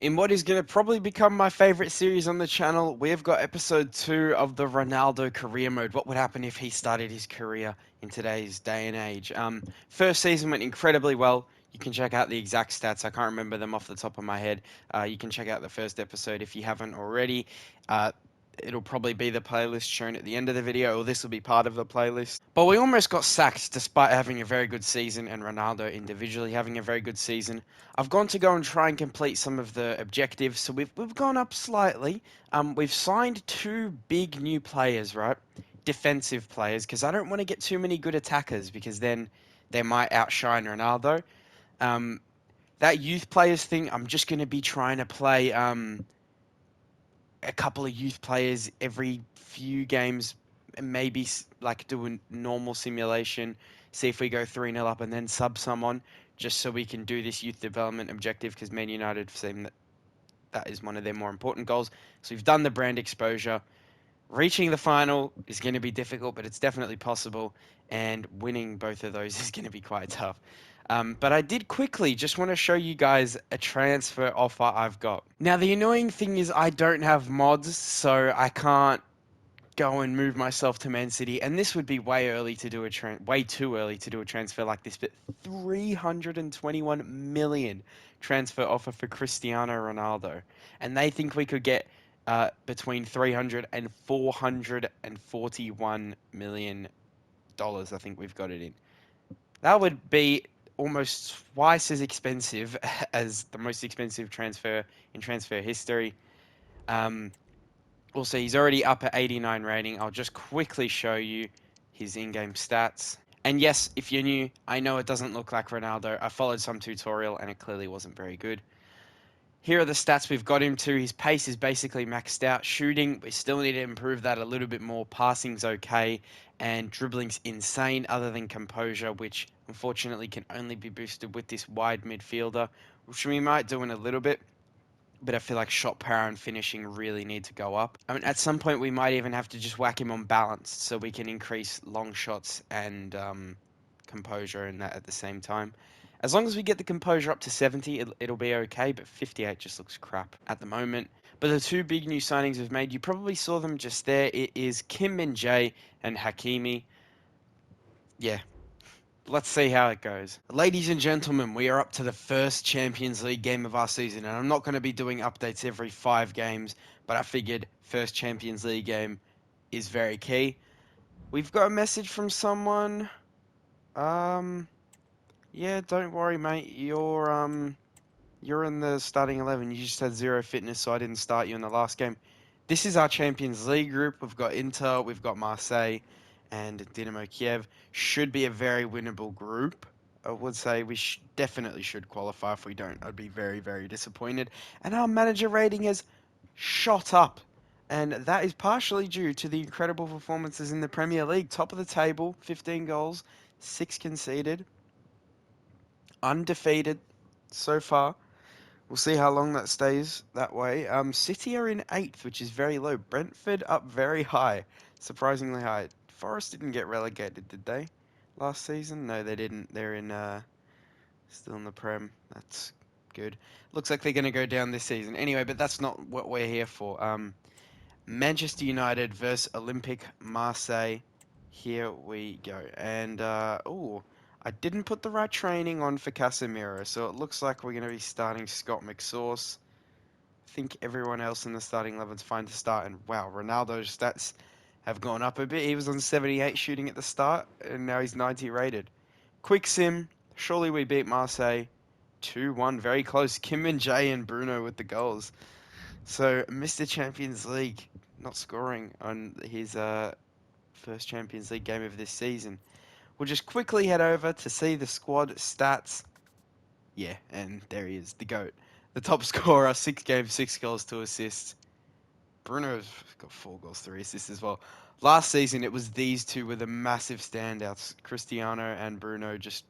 In what is going to probably become my favorite series on the channel, we've got episode 2 of the Ronaldo career mode. What would happen if he started his career in today's day and age? First season went incredibly well. You can check out the exact stats. I can't remember them off the top of my head. You can check out the first episode if you haven't already. Uh, It'll probably be the playlist shown at the end of the video, or this will be part of the playlist. But we almost got sacked despite having a very good season and Ronaldo individually having a very good season. I've gone to go and try and complete some of the objectives, so we've gone up slightly. We've signed two big new players, right? Defensive players, because I don't want to get too many good attackers because then they might outshine Ronaldo. Um, that youth players thing, I'm just going to be trying to play a couple of youth players every few games, and maybe like do a normal simulation, see if we go 3-0 up and then sub someone, just so we can do this youth development objective because Man United seem that that is one of their more important goals. So we've done the brand exposure. Reaching the final is going to be difficult, but it's definitely possible, and winning both of those is going to be quite tough. But I did quickly just want to show you guys a transfer offer I've got. Now, the annoying thing is I don't have mods, so I can't go and move myself to Man City, and this would be way too early to do a transfer like this. But 321 million transfer offer for Cristiano Ronaldo, and they think we could get between 300 and 441 million dollars. I think we've got it in. That would be almost twice as expensive as the most expensive transfer in transfer history. Um, Also, he's already up at 89 rating. I'll just quickly show you his in-game stats. And yes, if you're new, I know it doesn't look like Ronaldo. I followed some tutorial and it clearly wasn't very good. Here are the stats we've got him to. His pace is basically maxed out. Shooting, we still need to improve that a little bit more. Passing's okay. And dribbling's insane, other than composure, which unfortunately can only be boosted with this wide midfielder, which we might do in a little bit. But I feel like shot power and finishing really need to go up. I mean, at some point we might even have to just whack him on balance so we can increase long shots and composure in that at the same time. As long as we get the composure up to 70, it'll be okay, but 58 just looks crap at the moment. But the two big new signings we've made, you probably saw them just there. It is Kim Min-jae and Hakimi. Yeah, let's see how it goes. Ladies and gentlemen, we are up to the first Champions League game of our season, and I'm not going to be doing updates every 5 games, but I figured first Champions League game is very key. We've got a message from someone. Um, yeah, don't worry, mate. You're in the starting 11. You just had zero fitness, so I didn't start you in the last game. This is our Champions League group. We've got Inter, we've got Marseille, and Dynamo Kiev. Should be a very winnable group. I would say we definitely should qualify. If we don't, I'd be very, very disappointed. And our manager rating has shot up. And that is partially due to the incredible performances in the Premier League. Top of the table, 15 goals, 6 conceded, undefeated so far. We'll see how long that stays that way. City are in 8th, which is very low. Brentford up very high, surprisingly high. Forest didn't get relegated, did they? Last season? No, they didn't. They're in still in the Prem. That's good. Looks like they're going to go down this season. Anyway, but that's not what we're here for. Manchester United versus Olympique Marseille. Here we go. And oh, I didn't put the right training on for Casemiro, so it looks like we're going to be starting Scott McSauce. I think everyone else in the starting 11's fine to start. And wow, Ronaldo's stats have gone up a bit. He was on 78 shooting at the start, and now he's 90 rated. Quick sim. Surely we beat Marseille 2-1. Very close. Kim and Jay and Bruno with the goals. So Mr. Champions League not scoring on his first Champions League game of this season. We'll just quickly head over to see the squad stats. Yeah, and there he is, the GOAT. The top scorer, 6 games, 6 goals, 2 assists. Bruno's got 4 goals, 3 assists as well. Last season, it was these two were the massive standouts. Cristiano and Bruno just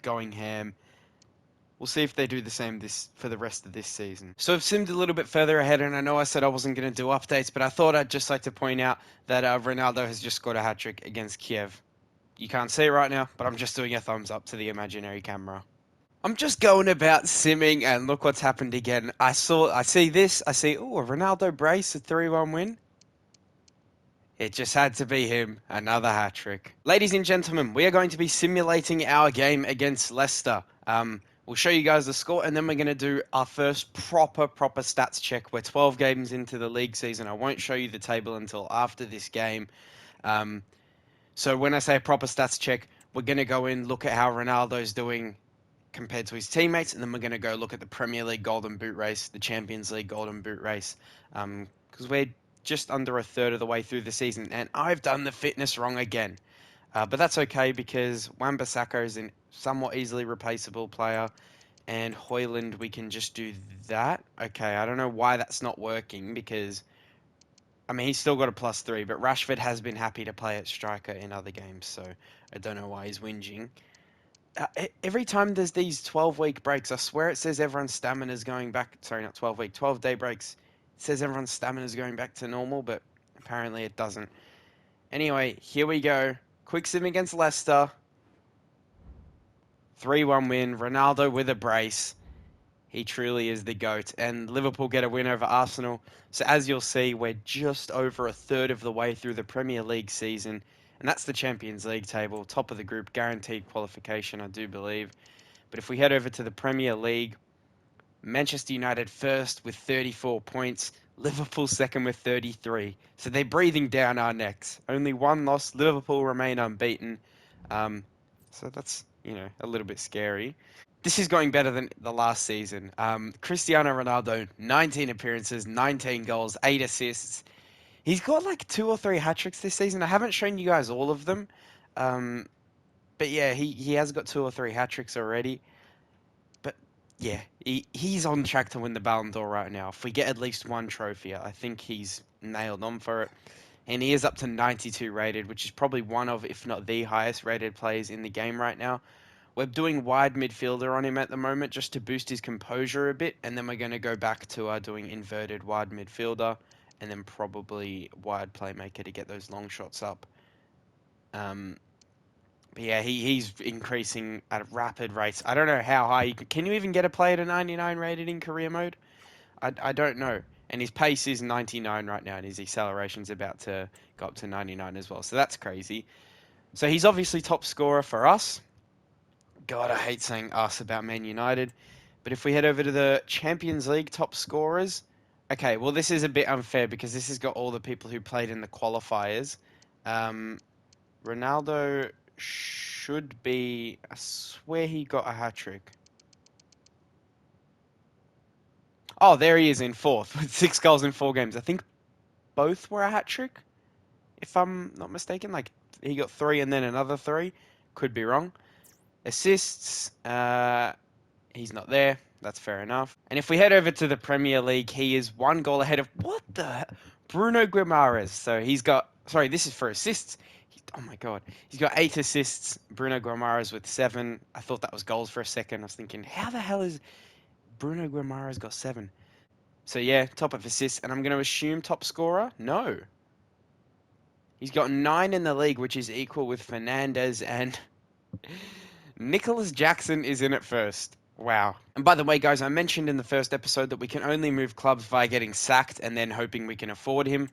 going ham. We'll see if they do the same for the rest of this season. So I've simmed a little bit further ahead, and I know I said I wasn't going to do updates, but I thought I'd just like to point out that Ronaldo has just scored a hat-trick against Kiev. You can't see it right now, but I'm just doing a thumbs up to the imaginary camera. I'm just going about simming, and look what's happened again. I see this. I see, oh, a Ronaldo brace, a 3-1 win. It just had to be him. Another hat trick. Ladies and gentlemen, we are going to be simulating our game against Leicester. We'll show you guys the score, and then we're going to do our first proper stats check. We're 12 games into the league season. I won't show you the table until after this game. Um, so when I say a proper stats check, we're going to go in, look at how Ronaldo's doing compared to his teammates, and then we're going to go look at the Premier League Golden Boot race, the Champions League Golden Boot race, because we're just under a third of the way through the season, and I've done the fitness wrong again. But that's okay because Wan-Bissaka is a somewhat easily replaceable player, and Hoyland, we can just do that. Okay, I don't know why that's not working because, I mean, he's still got a +3, but Rashford has been happy to play at striker in other games, so I don't know why he's whinging. Every time there's these 12-week breaks, I swear it says everyone's stamina is going back. Sorry, not 12-week, 12-day breaks. It says everyone's stamina is going back to normal, but apparently it doesn't. Anyway, here we go. Quick sim against Leicester. 3-1 win. Ronaldo with a brace. He truly is the GOAT. And Liverpool get a win over Arsenal. So as you'll see, we're just over a third of the way through the Premier League season. And that's the Champions League table. Top of the group, guaranteed qualification, I do believe. But if we head over to the Premier League, Manchester United first with 34 points, Liverpool second with 33. So they're breathing down our necks. Only one loss, Liverpool remain unbeaten. So that's, a little bit scary. This is going better than the last season. Cristiano Ronaldo, 19 appearances, 19 goals, 8 assists. He's got like 2 or 3 hat tricks this season. I haven't shown you guys all of them. Um, but yeah, he has got 2 or 3 hat tricks already. But yeah, he's on track to win the Ballon d'Or right now. If we get at least one trophy, I think he's nailed on for it. And he is up to 92 rated, which is probably one of, if not the highest rated players in the game right now. We're doing wide midfielder on him at the moment just to boost his composure a bit, and then we're going to go back to doing inverted wide midfielder, and then probably wide playmaker to get those long shots up. Um, but yeah, he's increasing at rapid rates. I don't know how high. Can you even get a player to 99 rated in career mode? I don't know. And his pace is 99 right now, and his acceleration's about to go up to 99 as well. So that's crazy. So he's obviously top scorer for us. God, I hate saying us about Man United. But if we head over to the Champions League top scorers, okay, well, this is a bit unfair because this has got all the people who played in the qualifiers. Um, Ronaldo should be, I swear he got a hat trick. Oh, there he is in fourth with 6 goals in 4 games. I think both were a hat trick, if I'm not mistaken. Like, he got 3 and then another 3. Could be wrong. Assists, he's not there. That's fair enough. And if we head over to the Premier League, he is 1 goal ahead of what the Bruno Guimaraes. So he's got, sorry, this is for assists. Oh my god, he's got 8 assists. Bruno Guimaraes with 7. I thought that was goals for a second. I was thinking, how the hell is Bruno Guimaraes got 7? So yeah, top of assists, and I'm going to assume top scorer. No, he's got 9 in the league, which is equal with Fernandez, and Nicholas Jackson is in it first. Wow. And by the way, guys, I mentioned in the first episode that we can only move clubs via getting sacked and then hoping we can afford him.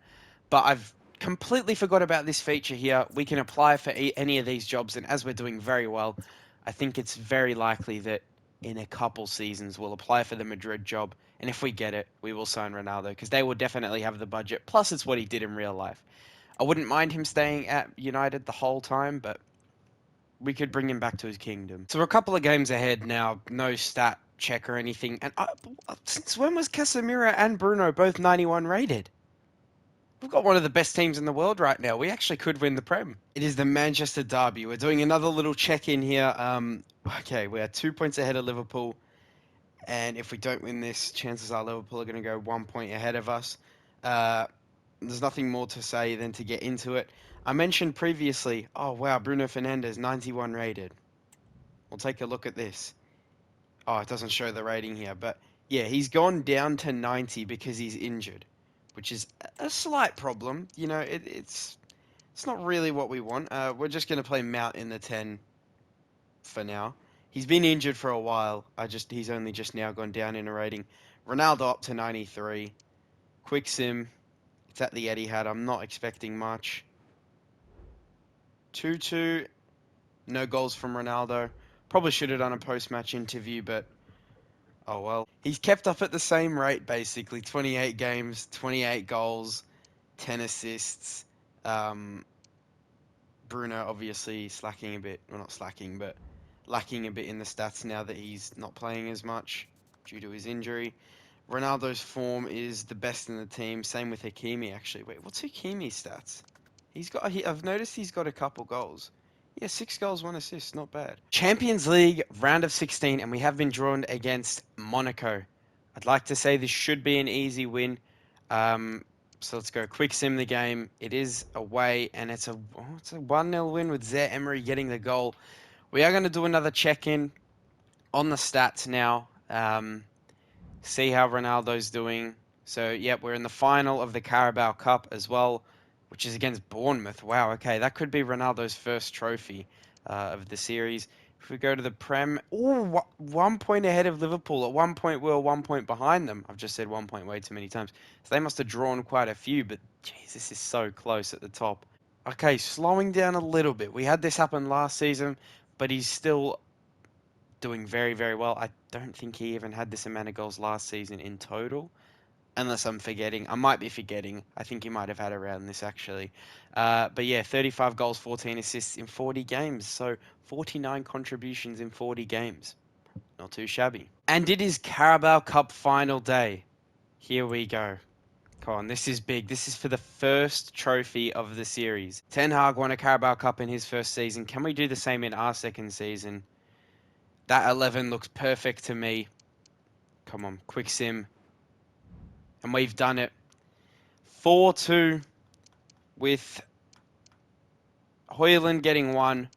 But I've completely forgot about this feature here. We can apply for any of these jobs, and as we're doing very well, I think it's very likely that in a couple seasons we'll apply for the Madrid job. And if we get it, we will sign Ronaldo because they will definitely have the budget. Plus, it's what he did in real life. I wouldn't mind him staying at United the whole time, but we could bring him back to his kingdom. So we're a couple of games ahead now, no stat check or anything. And since when was Casemiro and Bruno both 91 rated? We've got one of the best teams in the world right now. We actually could win the Prem. It is the Manchester Derby. We're doing another little check-in here. Okay, we are 2 points ahead of Liverpool. And if we don't win this, chances are Liverpool are going to go 1 point ahead of us. There's nothing more to say than to get into it. I mentioned previously, oh wow, Bruno Fernandes, 91 rated. We'll take a look at this. Oh, it doesn't show the rating here, but yeah, he's gone down to 90 because he's injured, which is a slight problem. It's not really what we want. We're just going to play Mount in the 10 for now. He's been injured for a while. He's only just now gone down in a rating. Ronaldo up to 93. Quick sim. It's at the Etihad. I'm not expecting much. 2-2. No goals from Ronaldo. Probably should have done a post-match interview, but oh well. He's kept up at the same rate, basically. 28 games, 28 goals, 10 assists. Um, Bruno obviously slacking a bit. Well, not slacking, but lacking a bit in the stats now that he's not playing as much due to his injury. Ronaldo's form is the best in the team. Same with Hakimi, actually. Wait, what's Hakimi's stats? I've noticed he's got a couple goals. Yeah, 6 goals, 1 assist. Not bad. Champions League, round of 16, and we have been drawn against Monaco. I'd like to say this should be an easy win. So let's go quick sim the game. It is away, and it's a 1-0 win with Zaire Emery getting the goal. We are going to do another check-in on the stats now. See how Ronaldo's doing. So, yep, we're in the final of the Carabao Cup as well, which is against Bournemouth. Wow, okay, that could be Ronaldo's first trophy of the series. If we go to the Prem, 1 point ahead of Liverpool. At one point, we were 1 point behind them. I've just said 1 point way too many times. So they must have drawn quite a few, but jeez, this is so close at the top. Okay, slowing down a little bit. We had this happen last season, but he's still doing very, very well. I don't think he even had this amount of goals last season in total, unless I'm forgetting. I might be forgetting. I think he might have had around this actually. But yeah, 35 goals, 14 assists in 40 games. So 49 contributions in 40 games. Not too shabby. And it is Carabao Cup final day. Here we go. Come on, this is big. This is for the first trophy of the series. Ten Hag won a Carabao Cup in his first season. Can we do the same in our second season? That 11 looks perfect to me. Come on, quick sim. And we've done it. 4-2 with Højlund getting 1,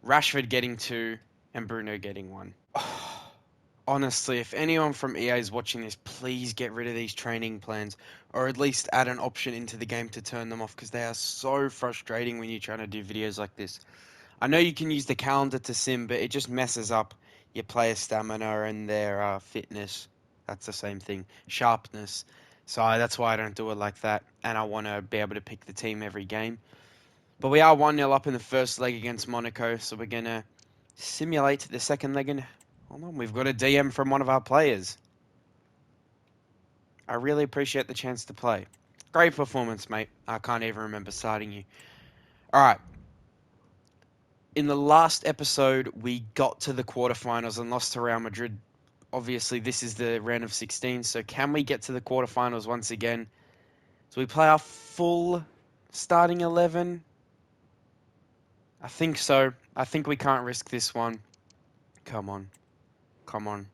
Rashford getting 2, and Bruno getting 1. Honestly, if anyone from EA is watching this, please get rid of these training plans, or at least add an option into the game to turn them off, because they are so frustrating when you're trying to do videos like this. I know you can use the calendar to sim, but it just messes up your player stamina and their fitness. That's the same thing. Sharpness. So that's why I don't do it like that. And I want to be able to pick the team every game. But we are 1-0 up in the first leg against Monaco. So we're going to simulate the second leg. And hold on, we've got a DM from one of our players. I really appreciate the chance to play. Great performance, mate. I can't even remember starting you. All right. In the last episode, we got to the quarterfinals and lost to Real Madrid. Obviously, this is the round of 16, so can we get to the quarterfinals once again? So we play our full starting 11? I think so. I think we can't risk this one. Come on. Come on.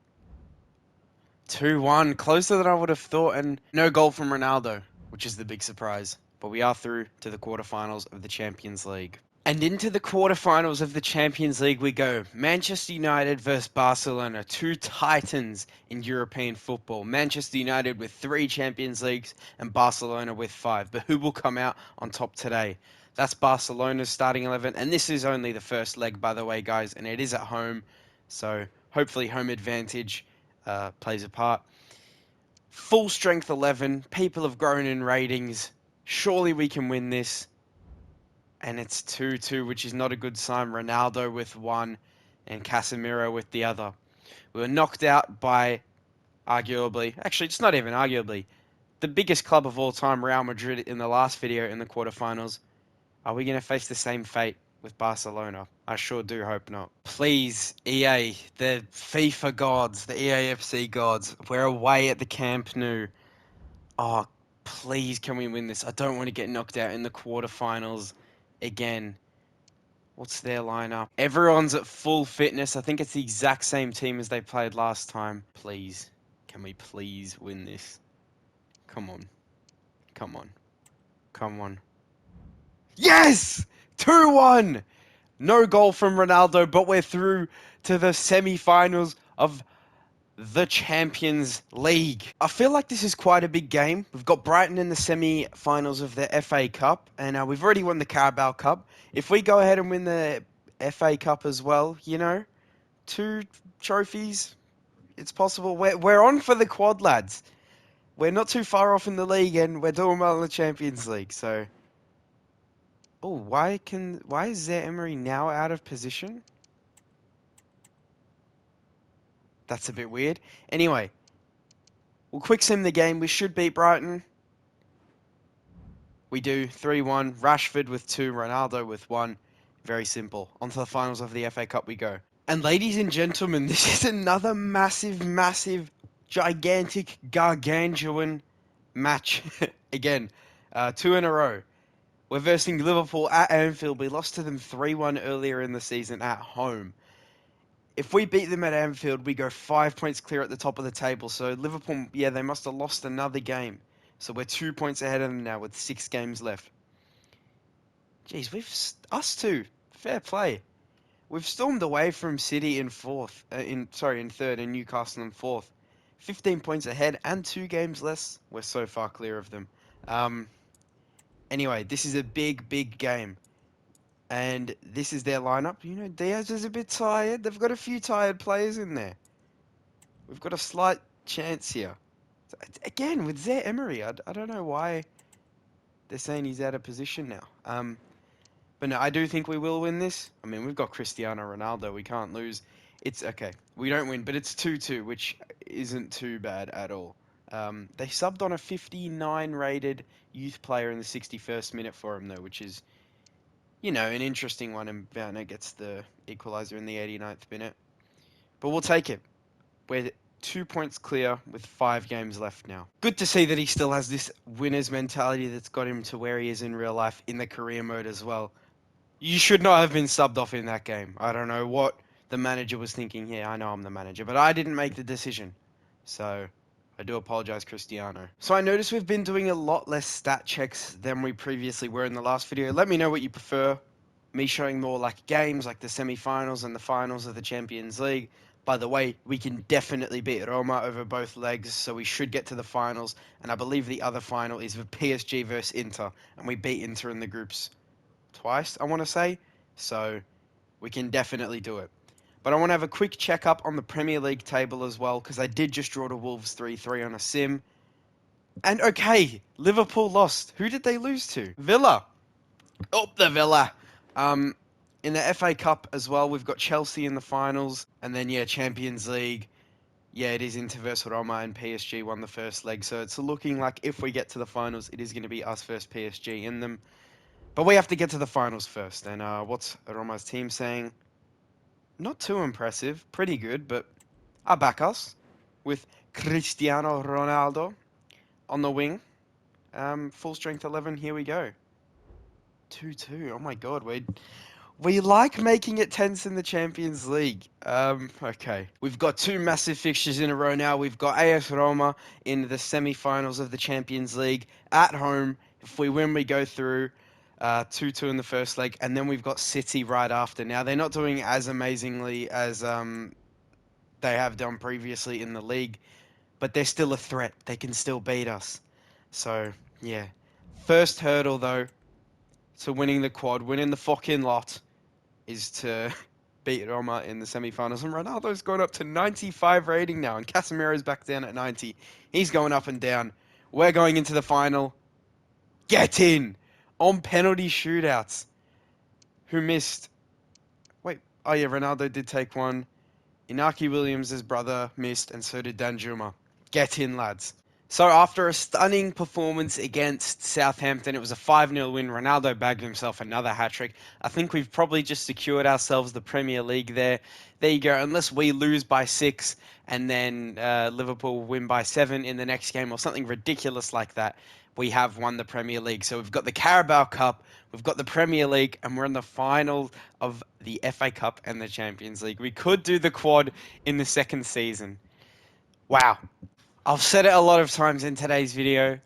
2-1, closer than I would have thought, and no goal from Ronaldo, which is the big surprise. But we are through to the quarterfinals of the Champions League. And into the quarterfinals of the Champions League we go. Manchester United versus Barcelona, two titans in European football. Manchester United with 3 Champions Leagues and Barcelona with 5. But who will come out on top today? That's Barcelona's starting 11. And this is only the first leg, by the way, guys. And it is at home. So hopefully home advantage plays a part. Full strength 11. People have grown in ratings. Surely we can win this. And it's 2-2, which is not a good sign. Ronaldo with 1 and Casemiro with the other. We were knocked out by, arguably, actually, it's not even arguably, the biggest club of all time, Real Madrid, in the last video in the quarterfinals. Are we going to face the same fate with Barcelona? I sure do hope not. Please, EA, the FIFA gods, the EAFC gods, we're away at the Camp Nou. Oh, please, can we win this? I don't want to get knocked out in the quarterfinals again. What's their lineup? Everyone's at full fitness. I think it's the exact same team as they played last time. Please, can we please win this? Come on. Come on. Come on. Yes! 2-1! No goal from Ronaldo, but we're through to the semi-finals of the Champions League. I feel like this is quite a big game. We've got Brighton in the semi-finals of the FA Cup, and we've already won the Carabao Cup. If we go ahead and win the FA Cup as well, you know, 2 trophies. It's possible. We're on for the quad, lads. We're not too far off in the league, and we're doing well in the Champions League. So, oh, why is Zaire Emery now out of position? That's a bit weird. Anyway, we'll quick sim the game. We should beat Brighton. We do 3-1. Rashford with 2, Ronaldo with 1. Very simple. On to the finals of the FA Cup we go. And ladies and gentlemen, this is another massive, gigantic, gargantuan match. Again, 2 in a row. We're versing Liverpool at Anfield. We lost to them 3-1 earlier in the season at home. If we beat them at Anfield, we go 5 points clear at the top of the table. So Liverpool, yeah, they must have lost another game. So we're 2 points ahead of them now with 6 games left. Jeez, us two, fair play. We've stormed away from City in third, and Newcastle in fourth. 15 points ahead and 2 games less. We're so far clear of them. Anyway, this is a big game. And this is their lineup. You know, Diaz is a bit tired. They've got a few tired players in there. We've got a slight chance here. So, again, with Zaire Emery, I don't know why they're saying he's out of position now. But no, I do think we will win this. I mean, we've got Cristiano Ronaldo. We can't lose. It's okay. We don't win, but it's 2-2, which isn't too bad at all. They subbed on a 59 rated youth player in the 61st minute for him, though, which is, you know, an interesting one. And Werner gets the equaliser in the 89th minute. But we'll take it. We're 2 points clear with 5 games left now. Good to see that he still has this winner's mentality that's got him to where he is in real life in the career mode as well. You should not have been subbed off in that game. I don't know what the manager was thinking. Yeah, I know I'm the manager, but I didn't make the decision. So, I do apologize, Cristiano. So I noticed we've been doing a lot less stat checks than we previously were in the last video. Let me know what you prefer. Me showing more like games, like the semi-finals and the finals of the Champions League. By the way, we can definitely beat Roma over both legs, so we should get to the finals. And I believe the other final is with PSG versus Inter, and we beat Inter in the groups twice, I want to say. So we can definitely do it. But I want to have a quick check-up on the Premier League table as well, because I did just draw to Wolves 3-3 on a sim. And okay, Liverpool lost. Who did they lose to? Villa. Oh, the Villa. In the FA Cup as well, we've got Chelsea in the finals. And then, yeah, Champions League. Yeah, it is Inter versus Roma, and PSG won the first leg. So it's looking like if we get to the finals, it is going to be us versus PSG in them. But we have to get to the finals first. And what's Roma's team saying? Not too impressive. Pretty good, but I back us with Cristiano Ronaldo on the wing. Full strength 11. Here we go. 2-2. Oh my God, we like making it tense in the Champions League. Okay. We've got 2 massive fixtures in a row now. We've got AS Roma in the semi-finals of the Champions League at home. If we win, we go through. 2-2 in the first leg, and then we've got City right after. Now, they're not doing as amazingly as they have done previously in the league, but they're still a threat. They can still beat us. So, yeah. First hurdle, though, to winning the quad, winning the fucking lot, is to beat Roma in the semi-finals. And Ronaldo's gone up to 95 rating now, and Casemiro's back down at 90. He's going up and down. We're going into the final. Get in! On penalty shootouts. Who missed? Wait. Oh, yeah, Ronaldo did take one. Inaki Williams' brother missed, and so did Danjuma. Get in, lads. So after a stunning performance against Southampton, it was a 5-0 win. Ronaldo bagged himself another hat-trick. I think we've probably just secured ourselves the Premier League there. There you go. Unless we lose by 6 and then Liverpool win by 7 in the next game or something ridiculous like that, we have won the Premier League. So we've got the Carabao Cup, we've got the Premier League, and we're in the final of the FA Cup and the Champions League. We could do the quad in the second season. Wow. I've said it a lot of times in today's video.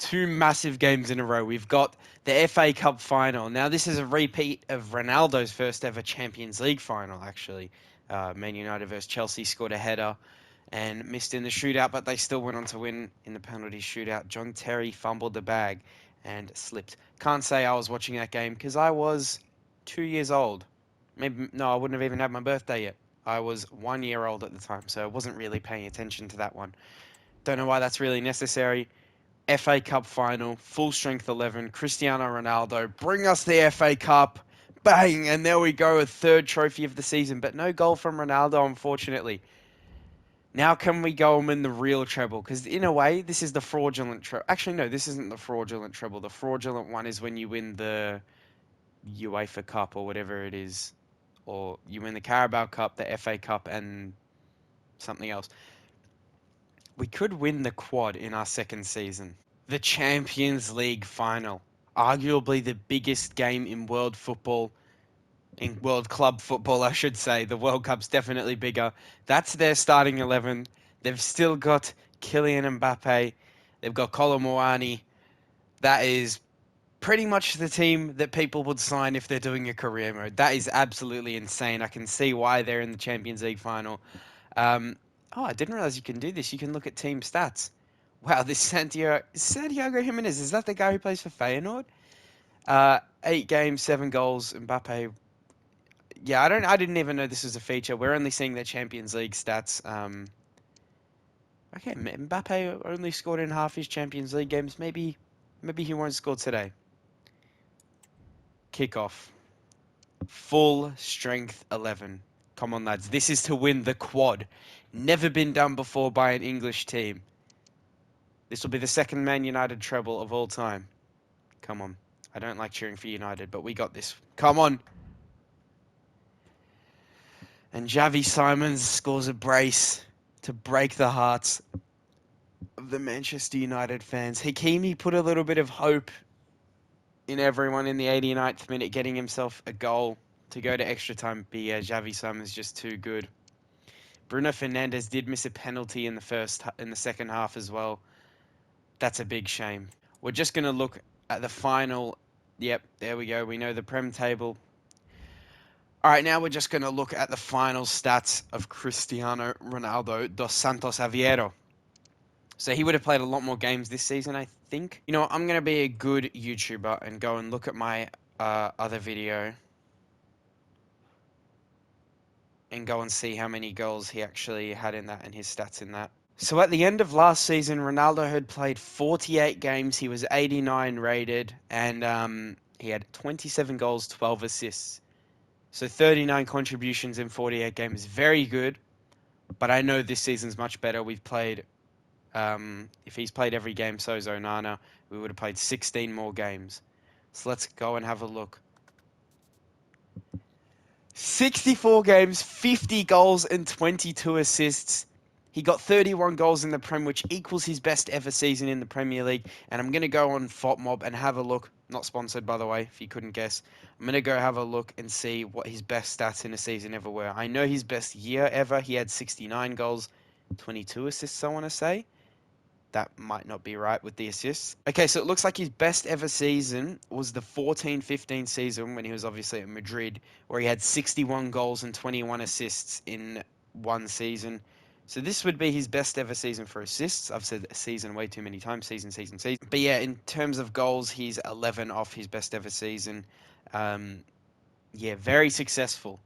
2 massive games in a row. We've got the FA Cup final. Now, this is a repeat of Ronaldo's first ever Champions League final, actually. Man United versus Chelsea scored a header and missed in the shootout, but they still went on to win in the penalty shootout. John Terry fumbled the bag and slipped. Can't say I was watching that game because I was 2 years old. Maybe, no, I wouldn't have even had my birthday yet. I was 1 year old at the time, so I wasn't really paying attention to that one. Don't know why that's really necessary. FA Cup final, full strength 11, Cristiano Ronaldo, bring us the FA Cup. Bang! And there we go, a third trophy of the season, but no goal from Ronaldo, unfortunately. Now can we go and win the real treble? Because in a way, this is the fraudulent treble. Actually, no, this isn't the fraudulent treble. The fraudulent one is when you win the UEFA Cup or whatever it is, or you win the Carabao Cup, the FA Cup, and something else. We could win the quad in our second season. The Champions League final, arguably the biggest game in world football, in world club football, I should say. The World Cup's definitely bigger. That's their starting 11. They've still got Kylian Mbappe. They've got Colomwani. That is pretty much the team that people would sign if they're doing a career mode. That is absolutely insane. I can see why they're in the Champions League final. Um, oh, I didn't realize you can do this. You can look at team stats. Wow, this Santiago Jimenez, is that the guy who plays for Feyenoord? 8 games, 7 goals. Mbappe. Yeah, I didn't even know this was a feature. We're only seeing their Champions League stats. Okay, Mbappe only scored in half his Champions League games. Maybe he won't score today. Kickoff. Full strength 11. Come on, lads. This is to win the quad. Never been done before by an English team. This will be the second Man United treble of all time. Come on. I don't like cheering for United, but we got this. Come on. And Javi Simons scores a brace to break the hearts of the Manchester United fans. Hakimi put a little bit of hope in everyone in the 89th minute, getting himself a goal to go to extra time. But yeah, Javi Simons just too good. Bruno Fernandes did miss a penalty in the second half as well. That's a big shame. We're just going to look at the final. Yep, there we go. We know the Prem table. All right, now we're just going to look at the final stats of Cristiano Ronaldo dos Santos Aveiro. So he would have played a lot more games this season, I think. You know, I'm going to be a good YouTuber and go and look at my other video and go and see how many goals he actually had in that and his stats in that. So at the end of last season, Ronaldo had played 48 games. He was 89 rated, and he had 27 goals, 12 assists. So 39 contributions in 48 games. Very good, but I know this season's much better. We've played, if he's played every game, so's Onana, we would have played 16 more games. So let's go and have a look. 64 games, 50 goals, and 22 assists. He got 31 goals in the Prem, which equals his best ever season in the Premier League. And I'm going to go on FOTMob and have a look. Not sponsored, by the way, if you couldn't guess. I'm going to go have a look and see what his best stats in a season ever were. I know his best year ever, he had 69 goals, 22 assists, I want to say. That might not be right with the assists. Okay, so it looks like his best ever season was the 14-15 season when he was obviously at Madrid, where he had 61 goals and 21 assists in one season. So this would be his best ever season for assists. I've said season way too many times, season. But yeah, in terms of goals, he's 11 off his best ever season. Yeah, very successful.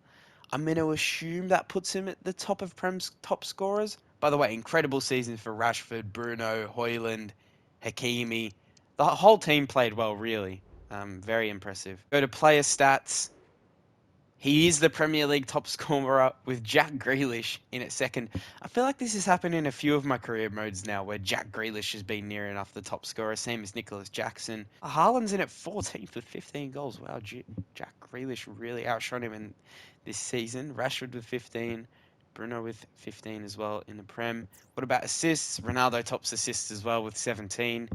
I'm going to assume that puts him at the top of Prem's top scorers. By the way, incredible season for Rashford, Bruno, Højlund, Hakimi. The whole team played well, really. Very impressive. Go to player stats. He is the Premier League top scorer with Jack Grealish in at second. I feel like this has happened in a few of my career modes now where Jack Grealish has been near enough the top scorer, same as Nicholas Jackson. Haaland's in at 14th with 15 goals. Wow, Jack Grealish really outshone him in this season. Rashford with 15, Bruno with 15 as well in the Prem. What about assists? Ronaldo tops assists as well with 17.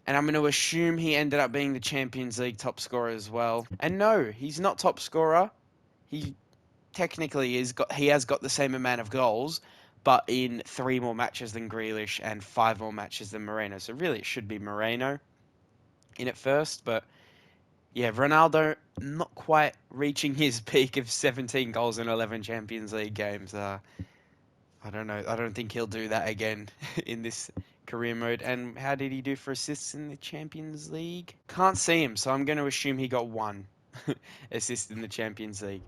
And I'm going to assume he ended up being the Champions League top scorer as well. And no, he's not top scorer. He technically has got the same amount of goals, but in 3 more matches than Grealish and 5 more matches than Moreno. So really, it should be Moreno in at first. But yeah, Ronaldo not quite reaching his peak of 17 goals in 11 Champions League games. I don't know. I don't think he'll do that again in this career mode. And how did he do for assists in the Champions League? Can't see him, so I'm going to assume he got 1 assist in the Champions League.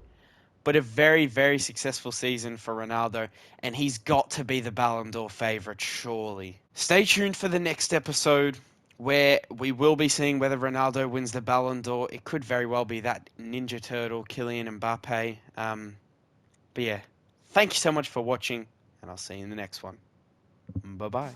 but a very, very successful season for Ronaldo, and he's got to be the Ballon d'Or favourite, surely. Stay tuned for the next episode, where we will be seeing whether Ronaldo wins the Ballon d'Or. It could very well be that Ninja Turtle, Kylian Mbappe. But yeah, thank you so much for watching, and I'll see you in the next one. Bye-bye.